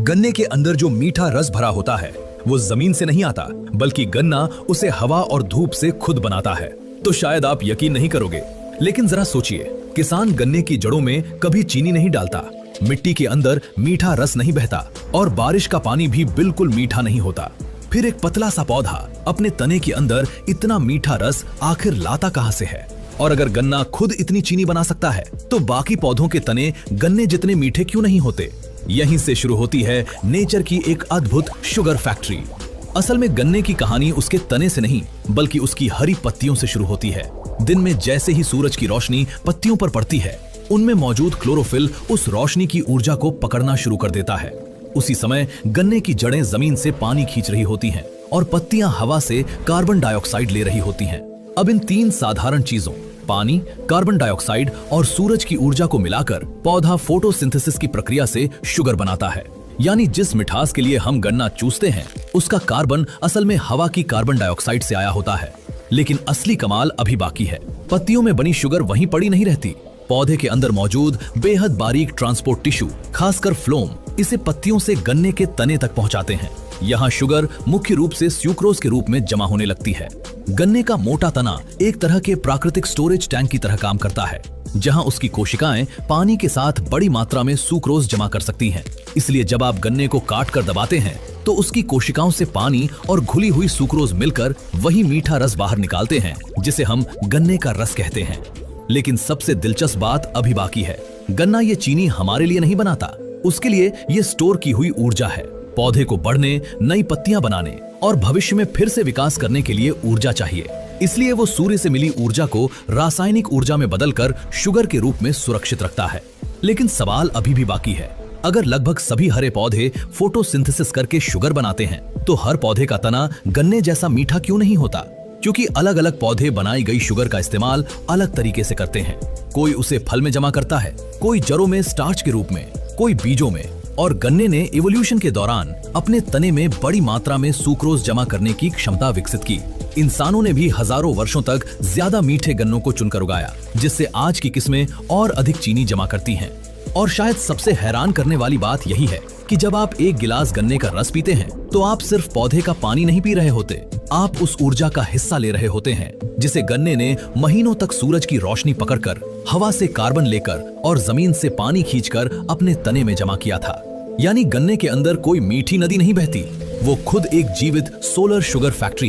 गन्ने के अंदर जो मीठा रस भरा होता है वो जमीन से नहीं आता, बल्कि गन्ना उसे हवा और धूप से खुद बनाता है। तो शायद आप यकीन नहीं करोगे, लेकिन जरा सोचिए, किसान गन्ने की जड़ों में कभी चीनी नहीं डालता, मिट्टी के अंदर मीठा रस नहीं बहता और बारिश का पानी भी बिल्कुल मीठा नहीं होता। फिर एक पतला सा पौधा अपने तने के अंदर इतना मीठा रस आखिर लाता कहां से है? और अगर गन्ना खुद इतनी चीनी बना सकता है, तो बाकी पौधों के तने गन्ने जितने मीठे क्यों नहीं होते? यहीं से शुरू होती है नेचर की एक अद्भुत शुगर फैक्ट्री। असल में गन्ने की कहानी उसके तने से नहीं, बल्कि उसकी हरी पत्तियों से शुरू होती है। दिन में जैसे ही सूरज की रोशनी पत्तियों पर पड़ती है, उनमें मौजूद क्लोरोफिल उस रोशनी की ऊर्जा को पकड़ना शुरू कर देता है। उसी समय गन्ने की जड़ें जमीन से पानी खींच रही होती हैं और पत्तियां हवा से कार्बन डाइऑक्साइड ले रही होती हैं। अब इन तीन साधारण चीजों, पानी, कार्बन डाइऑक्साइड और सूरज की ऊर्जा को मिलाकर पौधा फोटोसिंथेसिस की प्रक्रिया से शुगर बनाता है। यानी जिस मिठास के लिए हम गन्ना चूसते हैं, उसका कार्बन असल में हवा की कार्बन डाइऑक्साइड से आया होता है। लेकिन असली कमाल अभी बाकी है। पत्तियों में बनी शुगर वहीं पड़ी नहीं रहती। पौधे के अंदर मौजूद बेहद बारीक ट्रांसपोर्ट टिश्यू, खासकर फ्लोम, इसे पत्तियों से गन्ने के तने तक पहुंचाते हैं। यहाँ शुगर मुख्य रूप से सुक्रोज के रूप में जमा होने लगती है। गन्ने का मोटा तना एक तरह के प्राकृतिक स्टोरेज टैंक की तरह काम करता है, जहां उसकी कोशिकाएं पानी के साथ बड़ी मात्रा में सुक्रोज जमा कर सकती हैं। इसलिए जब आप गन्ने को काट कर दबाते हैं, तो उसकी कोशिकाओं से पानी और घुली हुई सुक्रोज मिलकर वही मीठा रस बाहर निकालते हैं, जिसे हम गन्ने का रस कहते हैं। लेकिन सबसे दिलचस्प बात अभी बाकी है। गन्ना ये चीनी हमारे लिए नहीं बनाता, उसके लिए ये स्टोर की हुई ऊर्जा है। पौधे को बढ़ने, नई पत्तियां बनाने और भविष्य में फिर से विकास करने के लिए ऊर्जा चाहिए। इसलिए वो सूर्य से मिली ऊर्जा को रासायनिक ऊर्जा में बदलकर शुगर के रूप में सुरक्षित रखता है। लेकिन सवाल अभी भी बाकी है। अगर लगभग सभी हरे पौधे फोटोसिंथेसिस करके शुगर बनाते हैं, तो हर पौधे का तना गन्ने जैसा मीठा क्यों नहीं होता? क्योंकि अलग अलग पौधे बनाई गई शुगर का इस्तेमाल अलग तरीके से करते हैं। कोई उसे फल में जमा करता है, कोई जड़ों में स्टार्च के रूप में, कोई बीजों में, और गन्ने ने इवोल्यूशन के दौरान अपने तने में बड़ी मात्रा में सुक्रोज जमा करने की क्षमता विकसित की। इंसानों ने भी हजारों वर्षों तक ज्यादा मीठे गन्नों को चुनकर उगाया, जिससे आज की किस्में और अधिक चीनी जमा करती हैं। और शायद सबसे हैरान करने वाली बात यही है कि जब आप एक गिलास गन्ने का रस पीते हैं, तो आप सिर्फ पौधे का पानी नहीं पी रहे होते, आप उस ऊर्जा का हिस्सा ले रहे होते हैं, जिसे गन्ने ने महीनों तक सूरज की रोशनी पकड़कर, हवा से कार्बन लेकर और जमीन से पानी खींचकर अपने तने में जमा किया था। यानी गन्ने के अंदर कोई मीठी नदी नहीं बहती, वो खुद एक जीवित सोलर शुगर फैक्ट्री है।